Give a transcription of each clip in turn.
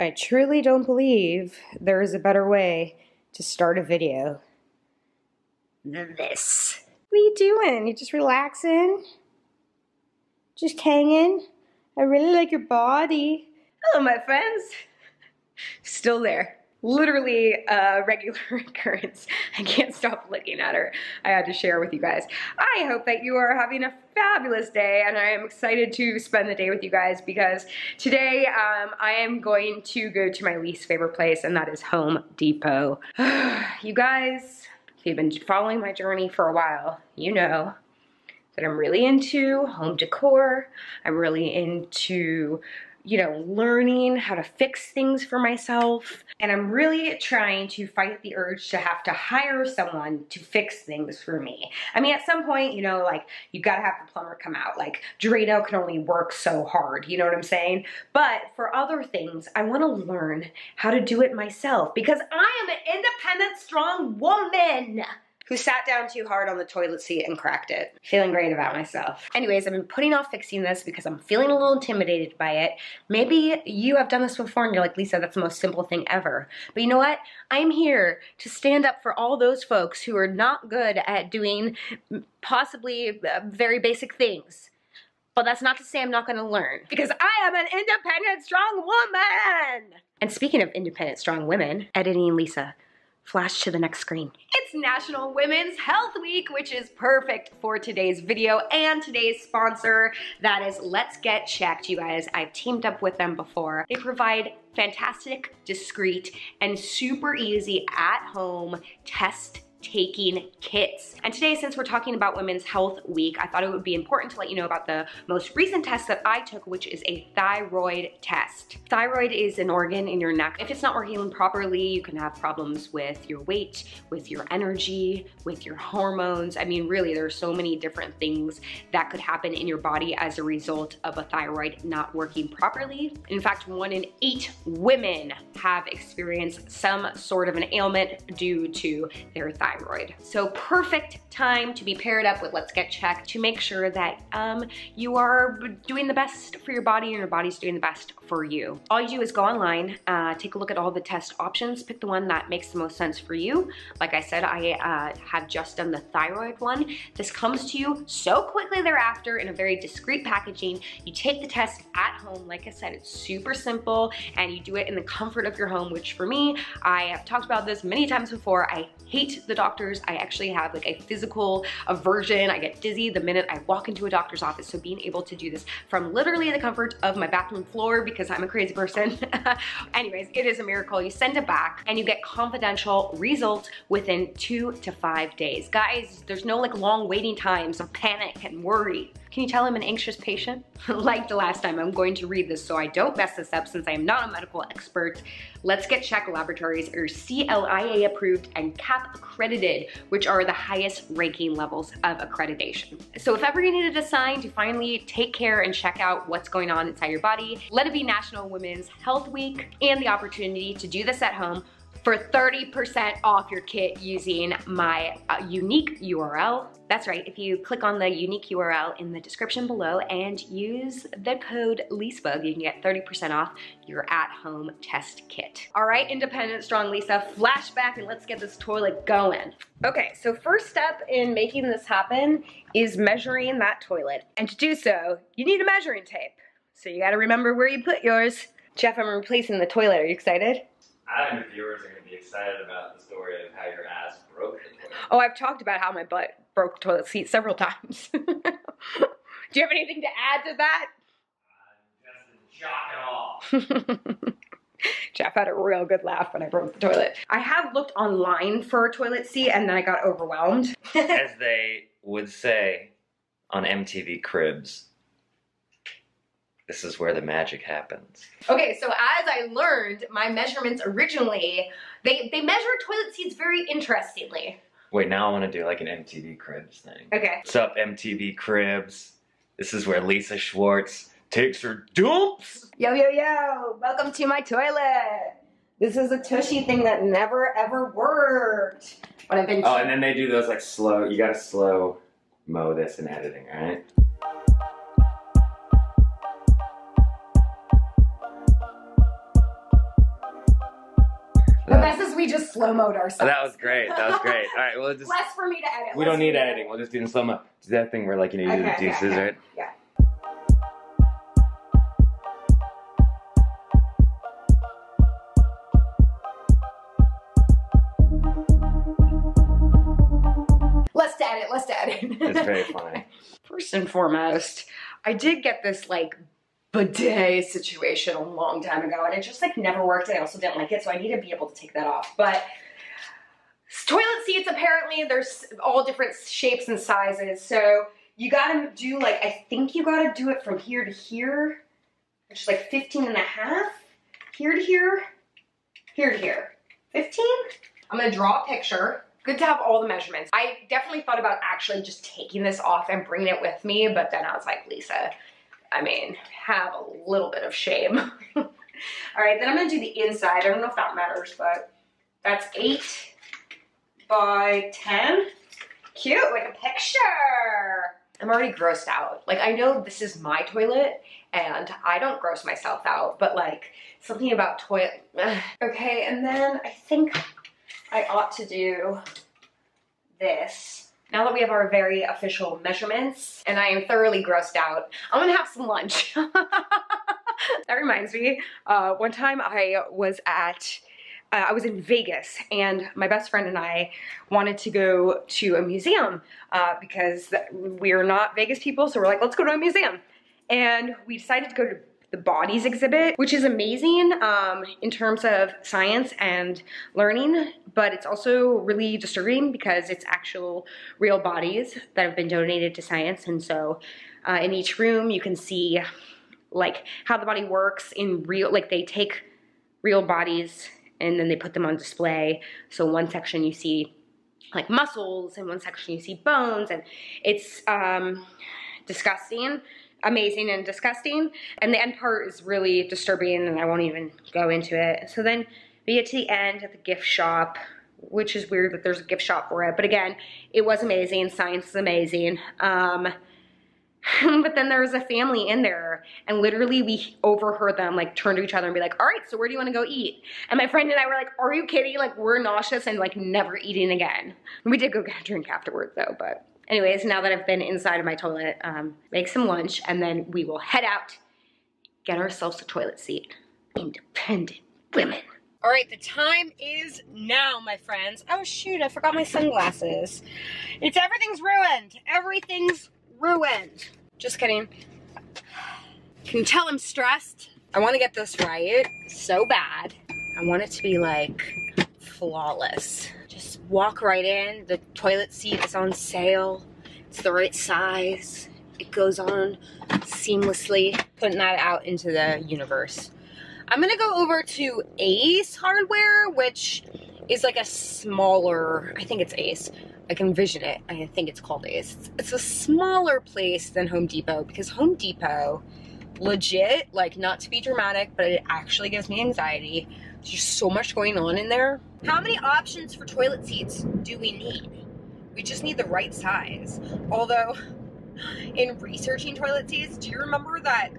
I truly don't believe there is a better way to start a video than this. What are you doing? You just relaxing? Just hanging? I really like your body. Hello, my friends. Still there. Literally a regular occurrence. I can't stop looking at her. I had to share with you guys. I hope that you are having a fabulous day, and I am excited to spend the day with you guys because today I am going to go to my least favorite place, and that is Home Depot. You guys, if you've been following my journey for a while, you know that I'm really into home decor. I'm really into, you know, learning how to fix things for myself. And I'm really trying to fight the urge to have to hire someone to fix things for me. I mean, at some point, you know, like, you gotta have the plumber come out. Like, Drano can only work so hard, you know what I'm saying? But for other things, I wanna learn how to do it myself because I am an independent, strong woman who sat down too hard on the toilet seat and cracked it. Feeling great about myself. Anyways, I've been putting off fixing this because I'm feeling a little intimidated by it. Maybe you have done this before and you're like, Lisa, that's the most simple thing ever. But you know what? I'm here to stand up for all those folks who are not good at doing possibly very basic things. But that's not to say I'm not gonna learn, because I am an independent, strong woman! And speaking of independent, strong women, editing Lisa, flash to the next screen. It's National Women's Health Week, which is perfect for today's video and today's sponsor. That is Let's Get Checked, you guys. I've teamed up with them before. They provide fantastic, discreet, and super easy at-home test-taking kits. And today, since we're talking about Women's Health Week, I thought it would be important to let you know about the most recent test that I took, which is a thyroid test. Thyroid is an organ in your neck. If it's not working properly, you can have problems with your weight, with your energy, with your hormones. I mean, really, there are so many different things that could happen in your body as a result of a thyroid not working properly. In fact, 1 in 8 women have experienced some sort of an ailment due to their thyroid. So perfect time to be paired up with Let's Get Checked to make sure that you are doing the best for your body and your body's doing the best for you. All you do is go online, take a look at all the test options, pick the one that makes the most sense for you. Like I said, I have just done the thyroid one. This comes to you so quickly thereafter in a very discreet packaging. You take the test at home. Like I said, it's super simple and you do it in the comfort of your home, which for me, I have talked about this many times before. I hate the doctors. I actually have like a physical aversion. I get dizzy the minute I walk into a doctor's office. So being able to do this from literally the comfort of my bathroom floor, because I'm a crazy person. Anyways, it is a miracle. You send it back and you get confidential results within 2 to 5 days. Guys, there's no like long waiting times of panic and worry. Can you tell I'm an anxious patient? Like the last time, I'm going to read this so I don't mess this up since I am not a medical expert. Let's Get Checked laboratories are CLIA approved and CAP accredited, which are the highest ranking levels of accreditation. So if ever you needed a sign to finally take care and check out what's going on inside your body, let it be National Women's Health Week and the opportunity to do this at home for 30% off your kit using my unique URL. That's right, if you click on the unique URL in the description below and use the code Lisbug, you can get 30% off your at-home test kit. All right, independent, strong Lisa, flashback and let's get this toilet going. Okay, so first step in making this happen is measuring that toilet. And to do so, you need a measuring tape. So you gotta remember where you put yours. Jeff, I'm replacing the toilet, are you excited? I think the viewers are going to be excited about the story of how your ass broke the toilet. Oh, I've talked about how my butt broke the toilet seat several times. Do you have anything to add to that? Just in shock and awe. Jeff had a real good laugh when I broke the toilet. I have looked online for a toilet seat and then I got overwhelmed. As they would say on MTV Cribs, this is where the magic happens. Okay, so as I learned, my measurements originally, they measure toilet seats very interestingly. Wait, now I want to do like an MTV Cribs thing. Okay. What's up, MTV Cribs? This is where Lisa Schwartz takes her dumps. Yo, yo, yo, welcome to my toilet. This is a tushy thing that never ever worked. When I've been and then they do those like slow, you gotta slow mo this in editing, right? best is we just slow-mo'd ourselves. Oh, that was great. That was great. All right, well, just less for me to edit. We don't need editing. We'll just do in slow-mo. Do that thing where, like, you know, you do scissors, right? Yeah. Let's edit. It's very funny. First and foremost, I did get this like bidet situation a long time ago, and it just like never worked, and I also didn't like it, so I need to be able to take that off. But toilet seats, apparently there's all different shapes and sizes, so you gotta do like, I think you gotta do it from here to here, which is like 15 and a half, here to here, here to here. 15? I'm gonna draw a picture. Good to have all the measurements. I definitely thought about actually just taking this off and bringing it with me, but then I was like, Lisa, I mean, have a little bit of shame. All right, then I'm gonna do the inside. I don't know if that matters, but that's 8 by 10. Cute, like a picture. I'm already grossed out. Like, I know this is my toilet and I don't gross myself out, but like something about toilet. Okay, and then I think I ought to do this. Now that we have our very official measurements and I am thoroughly grossed out, I'm gonna have some lunch. That reminds me, one time I was in Vegas and my best friend and I wanted to go to a museum because we're not Vegas people, so we're like, let's go to a museum. And we decided to go to the bodies exhibit, which is amazing in terms of science and learning, but it's also really disturbing because it's actual real bodies that have been donated to science. And so in each room you can see like how the body works in real, like they take real bodies and then they put them on display. So in one section you see like muscles, in one section you see bones, and it's disgusting. Amazing and disgusting, and the end part is really disturbing, and I won't even go into it. So then we get to the end at the gift shop, which is weird that there's a gift shop for it, but again, it was amazing. Science is amazing. But then there was a family in there, and literally we overheard them like turn to each other and be like, all right, so where do you want to go eat? And my friend and I were like, are you kidding? Like, we're nauseous and like never eating again. We did go get a drink afterwards though, but anyways, now that I've been inside of my toilet, make some lunch, and then we will head out, get ourselves a toilet seat. Independent women. All right, the time is now, my friends. Oh shoot, I forgot my sunglasses. Everything's ruined. Everything's ruined. Just kidding. Can you tell I'm stressed? I want to get this right so bad. I want it to be like flawless. Just walk right in. The toilet seat is on sale. It's the right size. It goes on seamlessly. Putting that out into the universe. I'm gonna go over to Ace Hardware, which is like a smaller, I think it's Ace. I can envision it. I think it's called Ace. It's a smaller place than Home Depot, because Home Depot, legit, like not to be dramatic, but it actually gives me anxiety. There's so much going on in there. How many options for toilet seats do we need? We just need the right size. Although, in researching toilet seats, do you remember that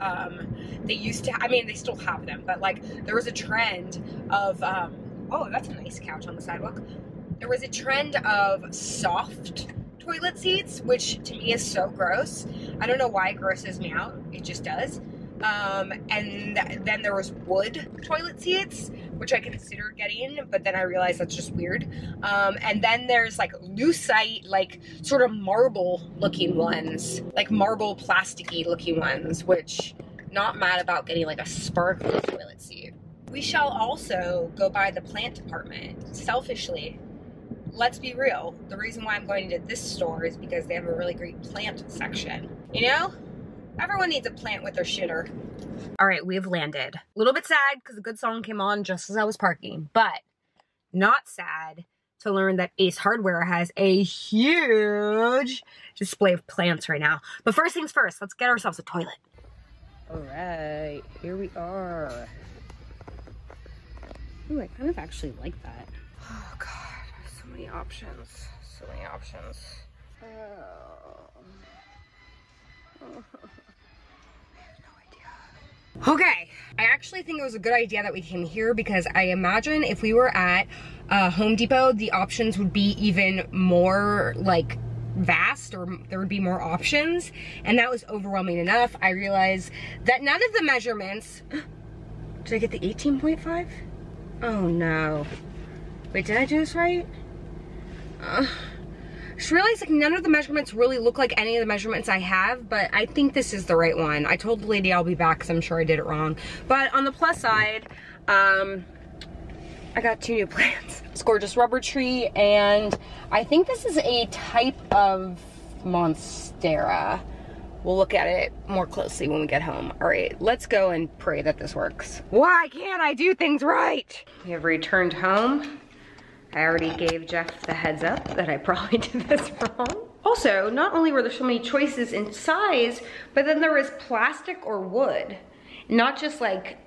they used to, I mean, they still have them, but like there was a trend of, oh, that's a nice couch on the sidewalk. There was a trend of soft toilet seats, which to me is so gross. I don't know why it grosses me out. It just does. And then there was wood toilet seats, which I considered getting, but then I realized that's just weird. And then there's like lucite, like sort of marble looking ones, like marble plasticky looking ones, which not mad about getting like a sparkly toilet seat. We shall also go by the plant department. Selfishly, let's be real. The reason why I'm going to this store is because they have a really great plant section. You know? Everyone needs a plant with their shitter. All right, we've landed. A little bit sad because a good song came on just as I was parking, but not sad to learn that Ace Hardware has a huge display of plants right now. But first things first, let's get ourselves a toilet. All right, here we are. Ooh, I kind of actually like that. Oh God, so many options. So many options. Oh. I have no idea. Okay, I actually think it was a good idea that we came here because I imagine if we were at Home Depot, the options would be even more like vast, or there would be more options, and that was overwhelming enough. I realized that none of the measurements, did I get the 18.5? Oh no. Wait, did I do this right? I just realized like none of the measurements really look like any of the measurements I have, but I think this is the right one. I told the lady I'll be back because I'm sure I did it wrong. But on the plus side, I got 2 new plants. This gorgeous rubber tree, and I think this is a type of Monstera. We'll look at it more closely when we get home. All right, let's go and pray that this works. Why can't I do things right? We have returned home. I already gave Jeff the heads up that I probably did this wrong. Also, not only were there so many choices in size, but then there was plastic or wood. Not just like,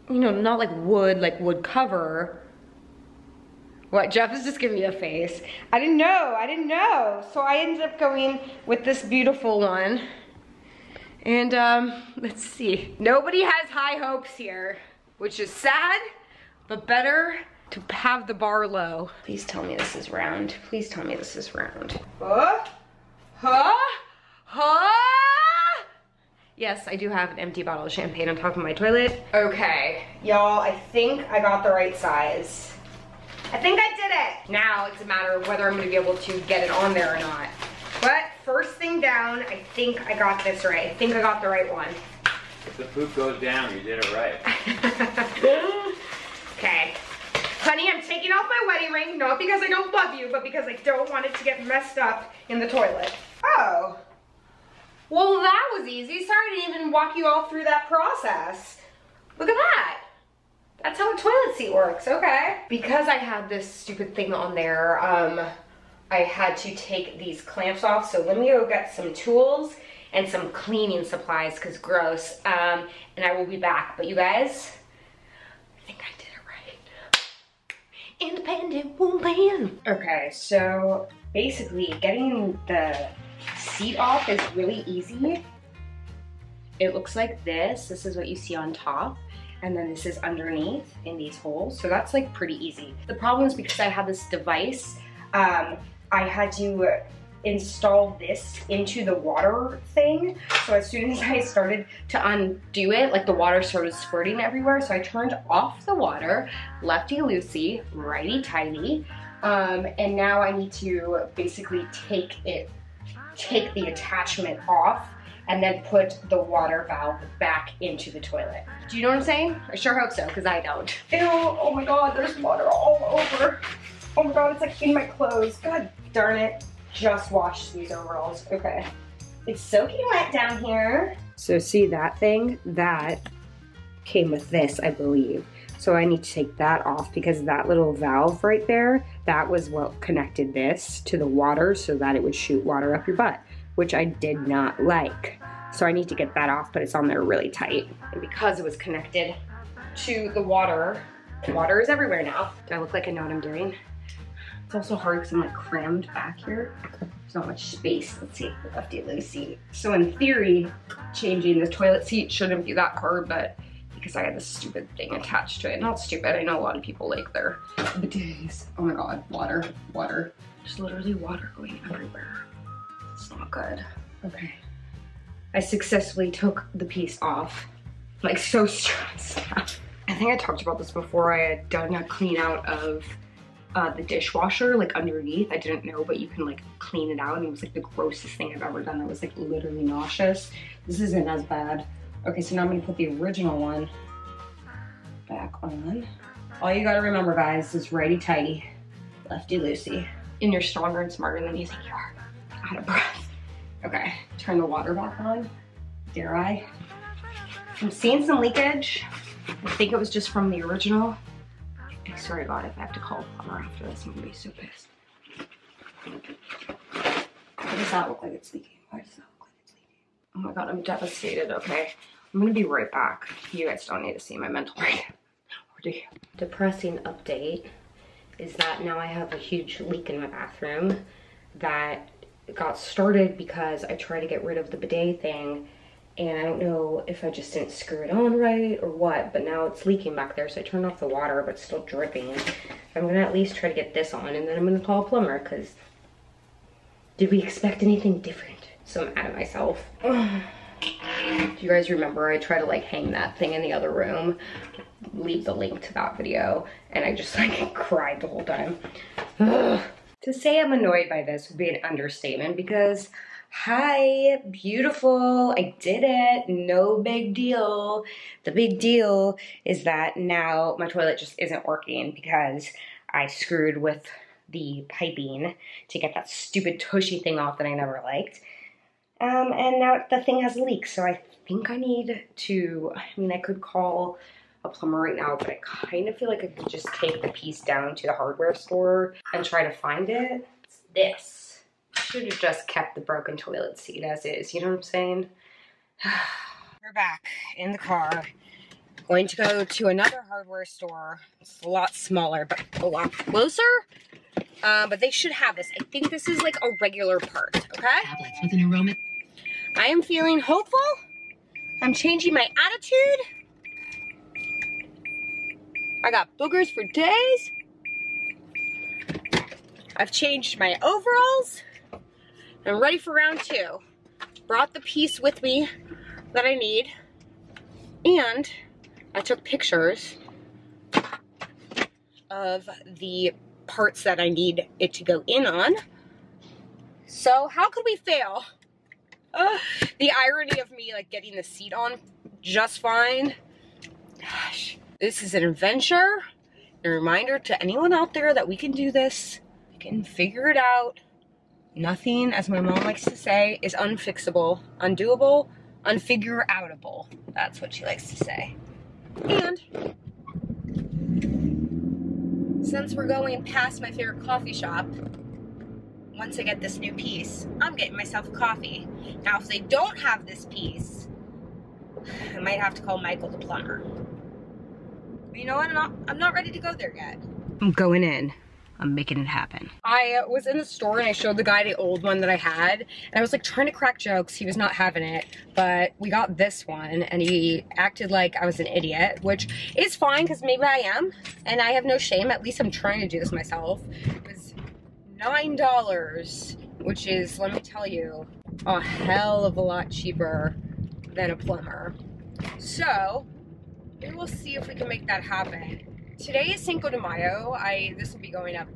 you know, not like wood cover. What, Jeff is just giving me a face. I didn't know. So I ended up going with this beautiful one. And let's see. Nobody has high hopes here, which is sad, but better to have the bar low. Please tell me this is round. Please tell me this is round. Yes, I do have an empty bottle of champagne on top of my toilet. Okay, y'all, I think I got the right size. I think I did it. Now it's a matter of whether I'm gonna be able to get it on there or not. But first thing down, I think I got this right. I think I got the right one. If the poop goes down, you did it right. Okay. Honey, I'm taking off my wedding ring, not because I don't love you, but because I don't want it to get messed up in the toilet. Oh. Well, that was easy. Sorry I didn't even walk you all through that process. Look at that. That's how a toilet seat works, okay. Because I had this stupid thing on there, I had to take these clamps off. So let me go get some tools and some cleaning supplies, because gross. And I will be back. But you guys, I think I did it right. Independent woman. Okay, so basically getting the seat off is really easy. It looks like this. This is what you see on top. And then this is underneath in these holes. So that's like pretty easy. The problem is because I have this device, I had to install this into the water thing. So as soon as I started to undo it, like the water started squirting everywhere. So I turned off the water, lefty-loosey, righty-tighty. And now I need to basically take the attachment off and then put the water valve back into the toilet. Do you know what I'm saying? I sure hope so, because I don't. Ew, oh my God, there's water all over. Oh my God, it's like in my clothes. God darn it. Just washed these overalls, okay. It's soaking wet down here. So see that thing? That came with this, I believe. So I need to take that off because that little valve right there, that was what connected this to the water so that it would shoot water up your butt, which I did not like. So I need to get that off, but it's on there really tight. And because it was connected to the water is everywhere now. Do I look like I know what I'm doing? It's also hard because I'm like crammed back here. There's not much space. Let's see, lefty-loosey. So in theory, changing the toilet seat shouldn't be that hard, but because I had this stupid thing attached to it. Not stupid, I know a lot of people like their bidets. Oh my God, water. There's literally water going everywhere. It's not good. Okay. I successfully took the piece off. Like so stressed out. I think I talked about this before. I had done a clean out of the dishwasher, like underneath. I didn't know, but you can like clean it out, and it was like the grossest thing I've ever done. That was like literally nauseous. This isn't as bad. Okay, so now I'm gonna put the original one back on. All you gotta remember, guys, is righty-tighty, lefty-loosey. And you're stronger and smarter than you think you are. Out of breath. Okay, turn the water back on. Dare I? I'm seeing some leakage. I think it was just from the original. I swear to God, if I have to call a plumber after this, I'm gonna be so pissed. Why does that look like it's leaking? Why does that look like it's leaking? Oh my God, I'm devastated. Okay, I'm gonna be right back. You guys don't need to see my mental breakdown. Or do you? Depressing update is that now I have a huge leak in my bathroom that got started because I tried to get rid of the bidet thing, and I don't know if I just didn't screw it on right or what, but now it's leaking back there, so I turned off the water, but it's still dripping. I'm gonna at least try to get this on, and then I'm gonna call a plumber, because did we expect anything different? So I'm mad at myself. Do you guys remember I tried to like hang that thing in the other room? Leave the link to that video, and I just like cried the whole time. Ugh. To say I'm annoyed by this would be an understatement, because hi, beautiful, I did it, no big deal. The big deal is that now my toilet just isn't working because I screwed with the piping to get that stupid tushy thing off that I never liked. And now the thing has leaks, so I think I need to, I mean, I could call a plumber right now, but I kind of feel like I could just take the piece down to the hardware store and try to find it. It's this. I should have just kept the broken toilet seat as is, you know what I'm saying? We're back in the car. Going to go to another hardware store. It's a lot smaller, but a lot closer. But they should have this. I think this is like a regular part, okay? Tablets with an aroma. I am feeling hopeful. I'm changing my attitude. I got boogers for days. I've changed my overalls. I'm ready for round 2. Brought the piece with me that I need. And I took pictures of the parts that I need it to go in on. So how could we fail? The irony of me like getting the seat on just fine. Gosh. This is an adventure, a reminder to anyone out there that we can do this. We can figure it out. Nothing, as my mom likes to say, is unfixable, undoable, unfigure-outable. That's what she likes to say. And since we're going past my favorite coffee shop, once I get this new piece, I'm getting myself a coffee. Now, if they don't have this piece, I might have to call Michael the plumber. You know what, I'm not ready to go there yet. I'm going in. I'm making it happen. I was in the store and I showed the guy the old one that I had, and I was like trying to crack jokes. He was not having it, but we got this one and he acted like I was an idiot, which is fine because maybe I am, and I have no shame. At least I'm trying to do this myself. It was $9, which is, let me tell you, a hell of a lot cheaper than a plumber. So we will see if we can make that happen. Today is Cinco de Mayo. This will be going up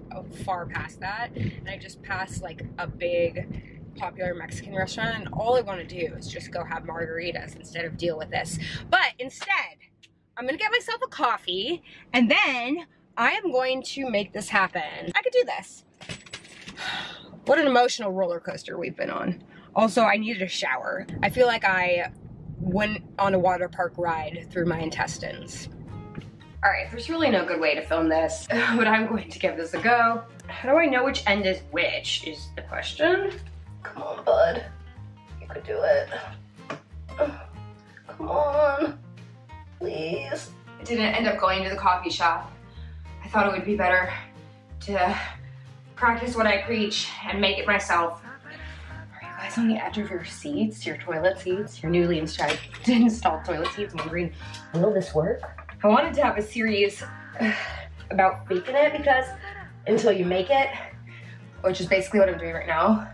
far past that, and I just passed like a big popular Mexican restaurant, and all I want to do is just go have margaritas instead of deal with this. But instead, I'm gonna get myself a coffee, and then I am going to make this happen. I could do this. What an emotional roller coaster we've been on. Also, I needed a shower. I feel like I went on a water park ride through my intestines. All right, there's really no good way to film this, but I'm going to give this a go. How do I know which end is which is the question. Come on, bud. You could do it. Come on, please. I didn't end up going to the coffee shop. I thought it would be better to practice what I preach and make it myself. Are you guys on the edge of your seats, your toilet seats, your newly installed toilet seats, wondering, will this work? I wanted to have a series about faking it, because until you make it, which is basically what I'm doing right now,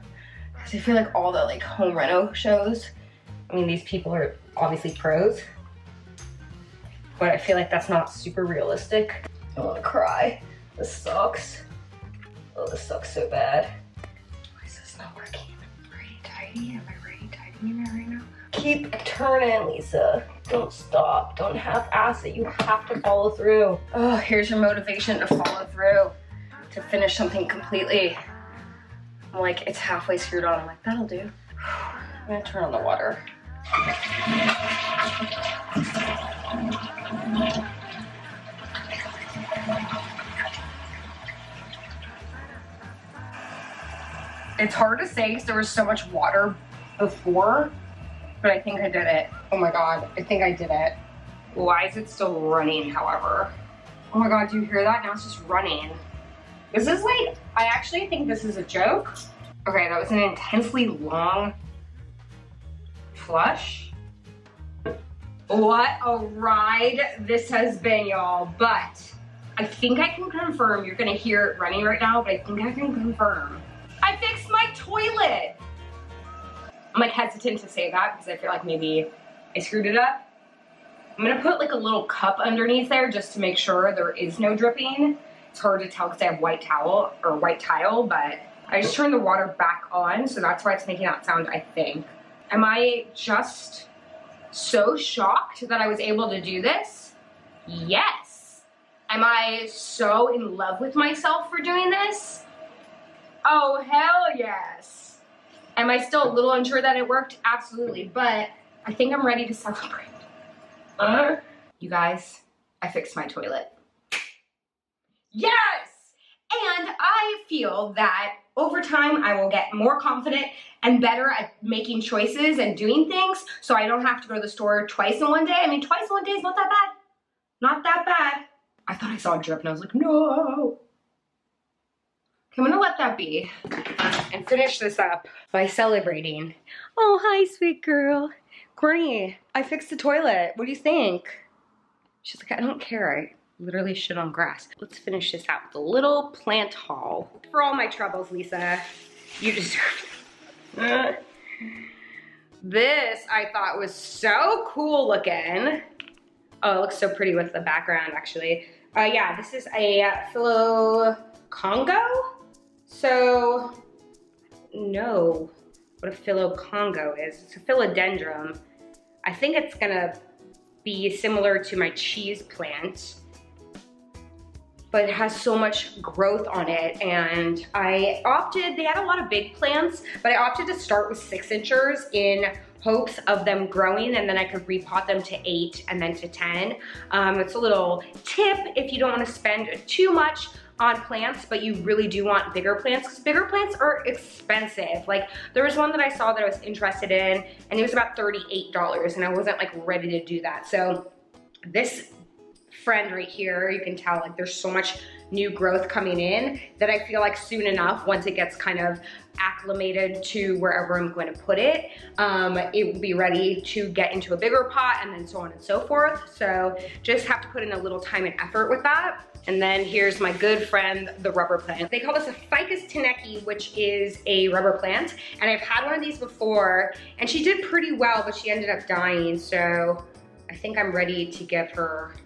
because I feel like all the like home reno shows, I mean, these people are obviously pros, but I feel like that's not super realistic. I want to cry. This sucks. Oh, this sucks so bad. Why is this not working? Pretty tidy? Am I pretty tidy in there right now? Keep turning, Lisa. Don't stop. Don't half-ass it. You have to follow through. Oh, here's your motivation to follow through, to finish something completely. I'm like, it's halfway screwed on. I'm like, that'll do. I'm gonna turn on the water. It's hard to say because there was so much water before, but I think I did it. Oh my God, I think I did it. Why is it still running, however? Oh my God, do you hear that? Now it's just running. This is like, I actually think this is a joke. Okay, that was an intensely long flush. What a ride this has been, y'all. But I think I can confirm, you're gonna hear it running right now, but I think I can confirm. I fixed my toilet. I'm like hesitant to say that because I feel like maybe I screwed it up. I'm gonna put like a little cup underneath there just to make sure there is no dripping. It's hard to tell because I have white towel or white tile, but I just turned the water back on, so that's why it's making that sound, I think. Am I just so shocked that I was able to do this? Yes. Am I so in love with myself for doing this? Oh, hell yes. Am I still a little unsure that it worked? Absolutely, but I think I'm ready to celebrate. You guys, I fixed my toilet. Yes! And I feel that over time I will get more confident and better at making choices and doing things so I don't have to go to the store twice in one day. I mean, twice in one day is not that bad. Not that bad. I thought I saw a drip and I was like, no. Okay, I'm gonna let that be and finish this up by celebrating. Oh, hi, sweet girl. Courtney, I fixed the toilet. What do you think? She's like, I don't care. I literally shit on grass. Let's finish this out with a little plant haul. For all my troubles, Lisa, you deserve this. I thought was so cool looking. Oh, it looks so pretty with the background, actually. Yeah, this is a Philo Congo. So, no, what a Philo Congo is. It's a philodendron. I think it's gonna be similar to my cheese plant, but it has so much growth on it, and I opted, they had a lot of big plants, but I opted to start with 6-inchers in hopes of them growing, and then I could repot them to 8 and then to 10. It's a little tip if you don't want to spend too much on plants, but you really do want bigger plants, because bigger plants are expensive. Like, there was one that I saw that I was interested in, and it was about $38, and I wasn't like ready to do that. So this friend right here, you can tell like there's so much new growth coming in that I feel like soon enough, once it gets kind of acclimated to wherever I'm going to put it, it will be ready to get into a bigger pot, and then so on and so forth. So just have to put in a little time and effort with that. And then here's my good friend, the rubber plant. They call this a Ficus teneki, which is a rubber plant. And I've had one of these before, and she did pretty well, but she ended up dying. So I think I'm ready to give her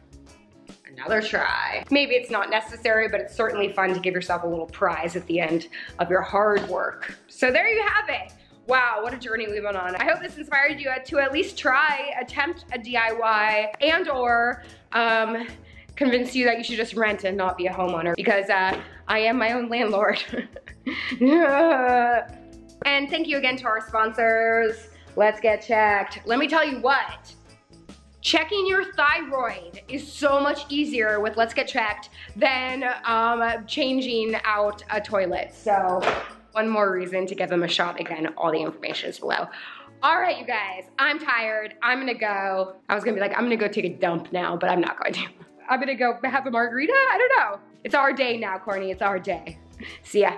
another try. Maybe it's not necessary, but it's certainly fun to give yourself a little prize at the end of your hard work. So there you have it. Wow, what a journey we've been on. I hope this inspired you to at least attempt a DIY, and or convince you that you should just rent and not be a homeowner, because I am my own landlord. And thank you again to our sponsors. Let's get checked. Let me tell you what, checking your thyroid is so much easier with Let's Get Checked than changing out a toilet. So one more reason to give them a shot. Again, all the information is below. All right, you guys, I'm tired. I'm gonna go. I was gonna be like, I'm gonna go take a dump now, but I'm not going to. I'm gonna go have a margarita? I don't know. It's our day now, Courtney. It's our day. See ya.